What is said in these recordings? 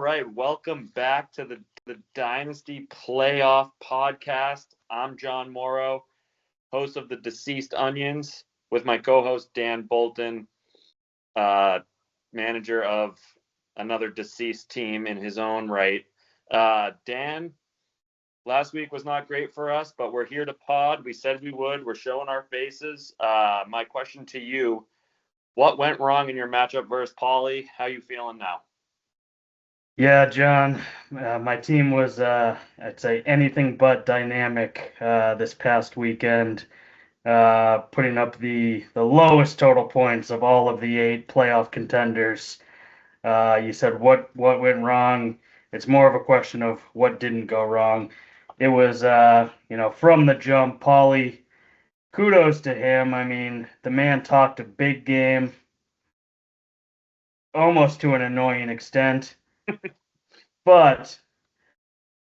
right, welcome back to the Dynasty Playoff Podcast. I'm John Morrow, host of the Deceased Onions, with my co-host Dan Bolton, manager of another deceased team in his own right. Dan, last week was not great for us, but we're here to pod. We said we would. We're showing our faces. My question to you, what went wrong in your matchup versus Pauly? How you feeling now? Yeah, John, my team was, I'd say, anything but dynamic this past weekend, putting up the lowest total points of all of the 8 playoff contenders. You said what went wrong? It's more of a question of what didn't go wrong. It was, from the jump, Pauly, kudos to him. I mean, the man talked a big game, almost to an annoying extent, but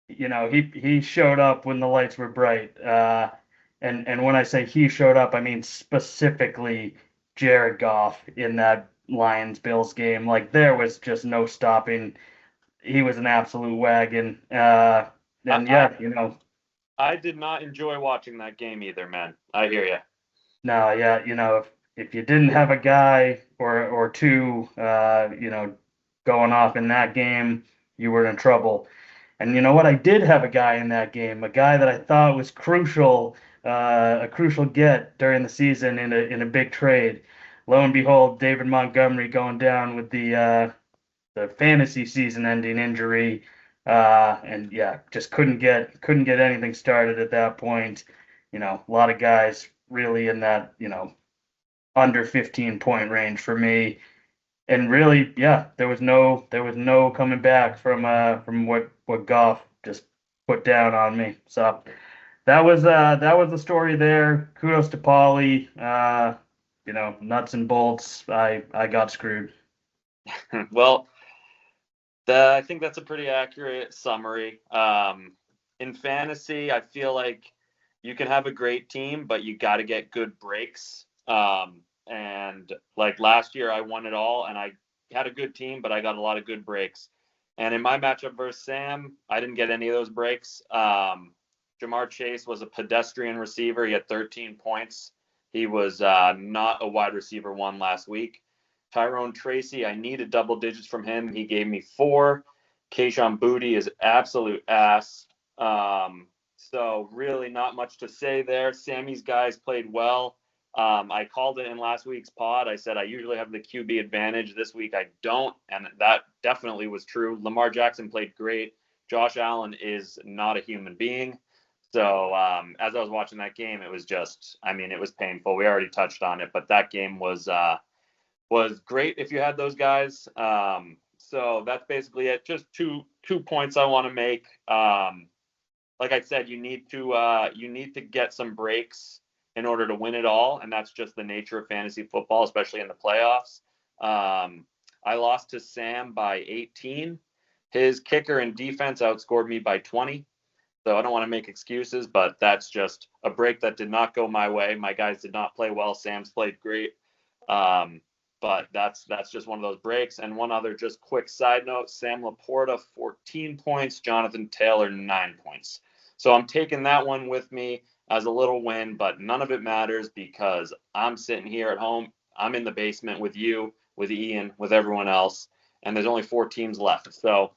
he showed up when the lights were bright. And when I say he showed up, I mean specifically Jared Goff in that Lions Bills game. Like there was just no stopping. He was an absolute wagon. And I, yeah, I did not enjoy watching that game either, man. I hear you. no, yeah, if you didn't have a guy or two, going off in that game, you were in trouble. And you know what? I did have a guy in that game, a guy that I thought was crucial, a crucial get during the season in a big trade. Lo and behold, David Montgomery going down with the fantasy season-ending injury, and yeah, just couldn't get anything started at that point. A lot of guys really in that under 15 point range for me, and really, yeah, there was no coming back from what Goff just put down on me. So that was the story there. Kudos to Pauly. Nuts and bolts. I got screwed. Well, I think that's a pretty accurate summary. In fantasy, I feel like you can have a great team, but you got to get good breaks. And like last year, I won it all, and I had a good team, but I got a lot of good breaks. And in my matchup versus Sam, I didn't get any of those breaks. Jamar Chase was a pedestrian receiver. He had 13 points. He was not a wide receiver one last week. Tyrone Tracy, I needed double digits from him. He gave me 4. Kayshon Boutte is absolute ass. So really not much to say there. Sammy's guys played well. I called it in last week's pod. I said I usually have the QB advantage. This week I don't, and that definitely was true. Lamar Jackson played great. Josh Allen is not a human being. So as I was watching that game, it was it was painful. We already touched on it, but that game was great if you had those guys. So that's basically it. Just two points I want to make. Like I said, you need to get some breaks in order to win it all, and that's just the nature of fantasy football, especially in the playoffs. I lost to Sam by 18. His kicker and defense outscored me by 20. So I don't want to make excuses, but that's just a break that did not go my way. My guys did not play well. Sam's played great. But that's just one of those breaks. And one other just quick side note, Sam Laporta, 14 points, Jonathan Taylor, 9 points. So I'm taking that one with me as a little win, but none of it matters because I'm sitting here at home. I'm in the basement with you, with Ian, with everyone else, and there's only 4 teams left. So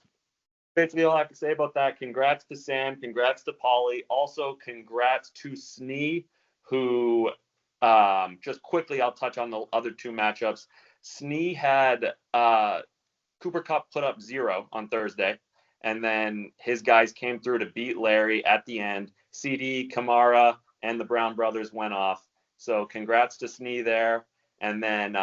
basically all I have to say about that. Congrats to Sam. Congrats to Pauly. Also, congrats to Snee, who just quickly, I'll touch on the other 2 matchups. Snee had Cooper Kupp put up 0 on Thursday, and then his guys came through to beat Larry at the end. CD, Kamara, and the Brown brothers went off. So congrats to Snee there. And then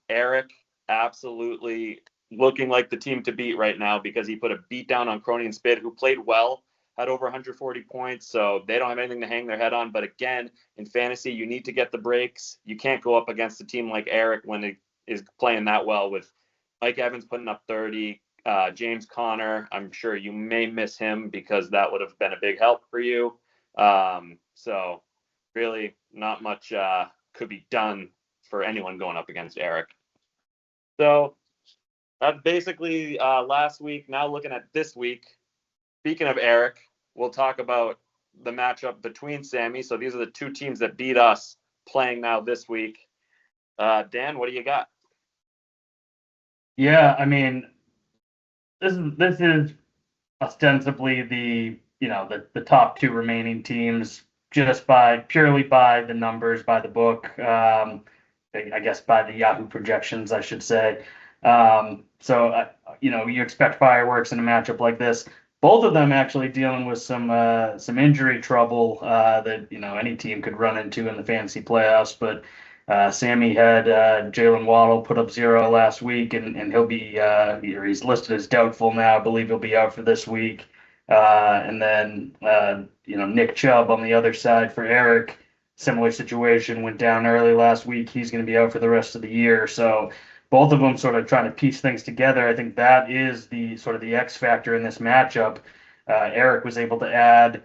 Eric, absolutely looking like the team to beat right now because he put a beat down on Crony and Spid, who played well, had over 140 points. So they don't have anything to hang their head on. But again, in fantasy, you need to get the breaks. You can't go up against a team like Eric when it is playing that well, with Mike Evans putting up 30, James Conner. I'm sure you may miss him because that would have been a big help for you. So really not much could be done for anyone going up against Eric. So That's basically last week. Now looking at this week. Speaking of Eric, we'll talk about the matchup between Sammy. So these are the two teams that beat us playing now this week. Dan, what do you got? Yeah, I mean, this is ostensibly the top two remaining teams just by purely by the numbers, by the book. I guess by the Yahoo projections, I should say. So you expect fireworks in a matchup like this. Both of them actually dealing with some injury trouble that any team could run into in the fantasy playoffs. But Sammy had Jalen Waddle put up 0 last week, and he's listed as doubtful now. I believe he'll be out for this week. And then Nick Chubb on the other side for Eric, similar situation, went down early last week. He's going to be out for the rest of the year. So both of them sort of trying to piece things together. I think that is the sort of the X factor in this matchup. Eric was able to add,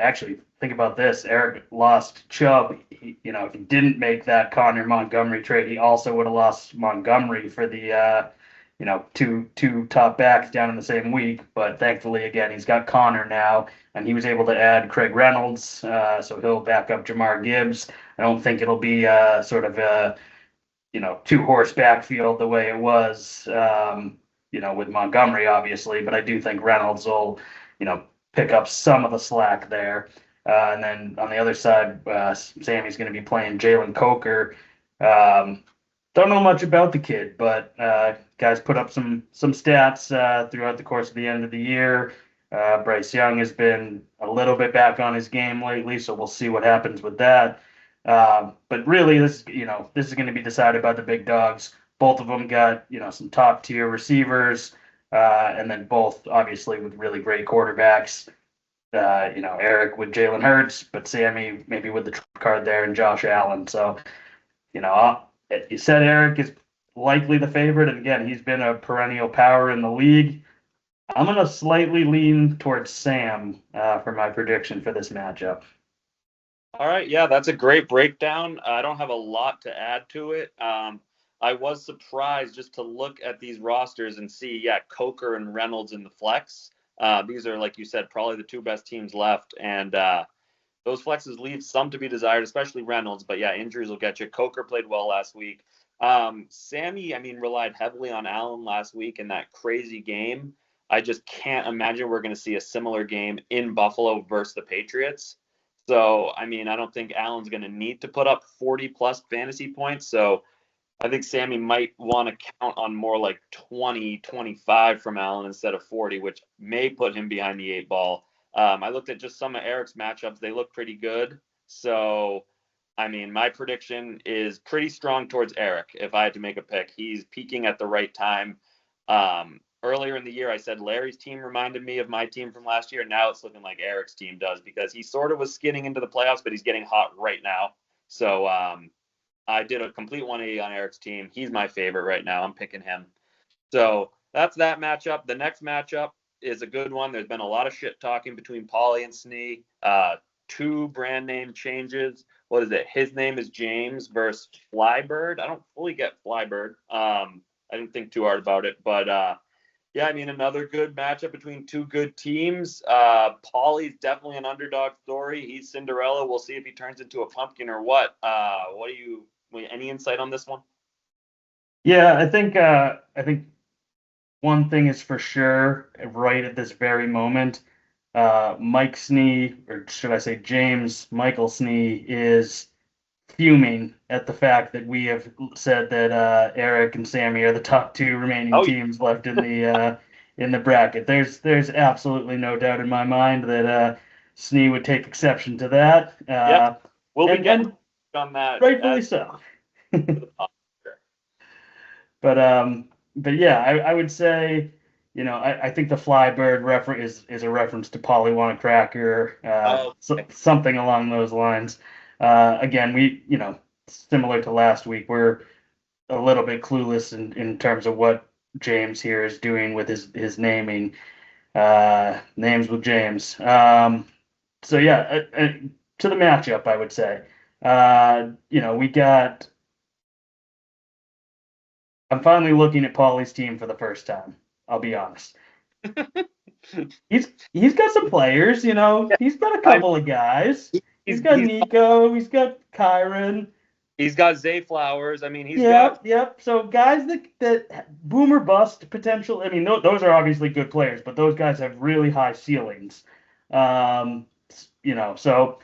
actually think about this. Eric lost Chubb. If he didn't make that Connor Montgomery trade, he also would have lost Montgomery for the two top backs down in the same week. But thankfully, again, he's got Connor now, and he was able to add Craig Reynolds, so he'll back up Jamar Gibbs. I don't think it'll be sort of a two-horse backfield the way it was, with Montgomery, obviously. But I do think Reynolds will, pick up some of the slack there. And then on the other side, Sammy's going to be playing Jalen Coker. Don't know much about the kid, but guys put up some stats throughout the course of the end of the year. Bryce Young has been a little bit back on his game lately, so we'll see what happens with that. But really, this is going to be decided by the big dogs. Both of them got some top tier receivers, and then both obviously with really great quarterbacks. Eric with Jalen Hurts, but Sammy maybe with the trump card there and Josh Allen. So you said Eric is likely the favorite, and again, he's been a perennial power in the league. I'm going to slightly lean towards Sam for my prediction for this matchup. All right, yeah, that's a great breakdown. I don't have a lot to add to it. I was surprised just to look at these rosters and see, Coker and Reynolds in the flex. These are, like you said, probably the two best teams left, and those flexes leave some to be desired, especially Reynolds. But yeah, injuries will get you. Coker played well last week. Sammy, relied heavily on Allen last week in that crazy game. I just can't imagine we're going to see a similar game in Buffalo versus the Patriots. So, I don't think Allen's going to need to put up 40 plus fantasy points. So, I think Sammy might want to count on more like 20, 25 from Allen instead of 40, which may put him behind the 8 ball. I looked at just some of Eric's matchups. They look pretty good. So, my prediction is pretty strong towards Eric if I had to make a pick. He's peaking at the right time. Earlier in the year, I said Larry's team reminded me of my team from last year. Now it's looking like Eric's team does because he sort of was skidding into the playoffs, but he's getting hot right now. So I did a complete 180 on Eric's team. He's my favorite right now. I'm picking him. So that's that matchup. The next matchup is a good one. There's been a lot of shit talking between Paulie and Snee. Two brand name changes. What is it? His name is James versus Flybird. I don't fully get Flybird. I didn't think too hard about it, but another good matchup between two good teams. Paulie's definitely an underdog story. He's Cinderella. We'll see if he turns into a pumpkin or what. Any insight on this one? Yeah, I think one thing is for sure, right at this very moment, Mike Snee, or should I say James Michael Snee, is fuming at the fact that we have said that Eric and Sammy are the top two remaining teams left in the bracket. There's absolutely no doubt in my mind that Snee would take exception to that. We'll be getting on that. Rightfully so. But yeah, I would say, I think the Flybird reference is a reference to Polly Want a Cracker, something along those lines. Again, similar to last week, we're a little bit clueless in terms of what James here is doing with his naming, names with James. So yeah, to the matchup, I would say, we got I'm finally looking at Paulie's team for the first time. I'll be honest. He's got some players, you know. Yeah, He's got a I couple of guys. He's he's got Nico. He's got Kyron. he's got Zay Flowers. I mean, he's got Yep, yep. So guys that boomer bust potential. I mean, those are obviously good players, but those guys have really high ceilings. Um, you know, so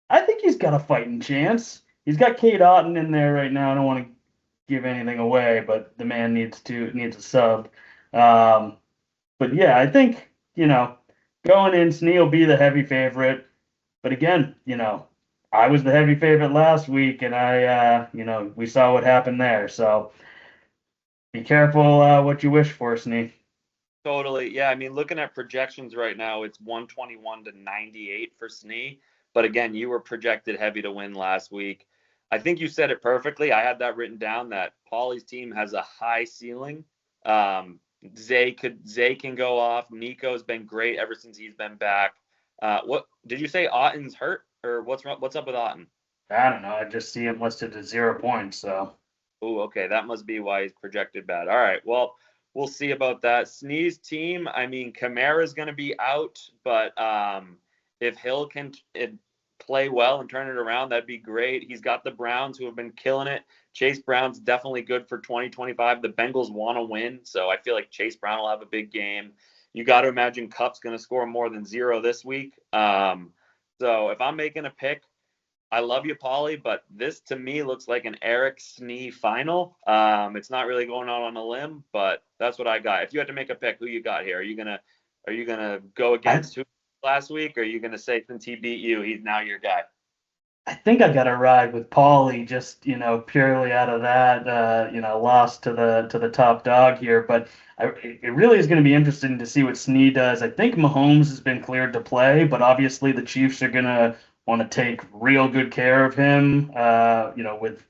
I think he's got a fighting chance. He's got Kate Otten in there right now. I don't want to give anything away, but the man needs a sub. Um, but yeah, I think, going in, Snee will be the heavy favorite. But again, I was the heavy favorite last week, and we saw what happened there. So be careful what you wish for, Snee. totally. Yeah, I mean, looking at projections right now, it's 121 to 98 for Snee. But again, you were projected heavy to win last week. I think you said it perfectly. I had that written down that Paulie's team has a high ceiling. Um, Zay can go off. Nico's been great ever since he's been back. What did you say? Otten's hurt, or what's up with Otten? I don't know. I just see him listed at 0 points. So Oh, okay. That must be why he's projected bad. All right. Well, we'll see about that. Sneeze team. I mean, Kamara's going to be out, but if Hill can play well and turn it around, that'd be great. He's got the Browns who have been killing it. Chase Brown's definitely good for 2025. The Bengals want to win, so I feel like Chase Brown will have a big game. You got to imagine Cup's going to score more than 0 this week. So if I'm making a pick, I love you, Paulie, but this to me looks like an Eric Snee final. It's not really going out on a limb, but that's what I got. If you had to make a pick, who you got here? Are you gonna go I against who last week, or are you gonna say since he beat you, he's now your guy? I think I got to ride with Paulie just, purely out of that, loss to the top dog here. But it really is going to be interesting to see what Snee does. I think Mahomes has been cleared to play, but obviously the Chiefs are going to want to take real good care of him. With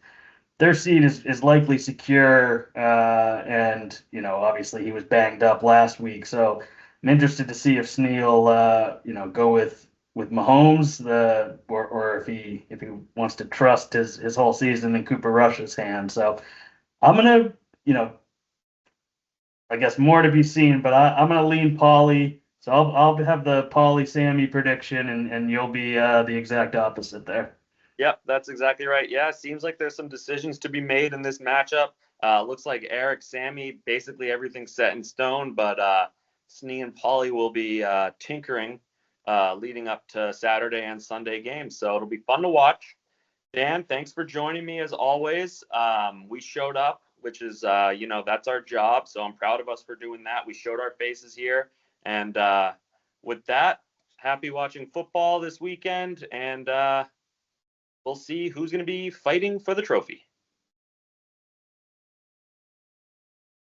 their seed is likely secure, and obviously he was banged up last week, so I'm interested to see if Sneal, go with Mahomes, or if he wants to trust his whole season in Cooper Rush's hand. So I'm gonna, I guess more to be seen, but I'm gonna lean Pauly. So I'll have the Pauly Sammy prediction, and you'll be the exact opposite there. Yep, that's exactly right. Yeah, seems like there's some decisions to be made in this matchup. Looks like Eric, Sammy, basically everything's set in stone, but Snee and Paulie will be tinkering leading up to Saturday and Sunday games. So it'll be fun to watch. Dan, thanks for joining me as always. We showed up, which is, that's our job. So I'm proud of us for doing that. We showed our faces here. And with that, happy watching football this weekend. And we'll see who's going to be fighting for the trophy.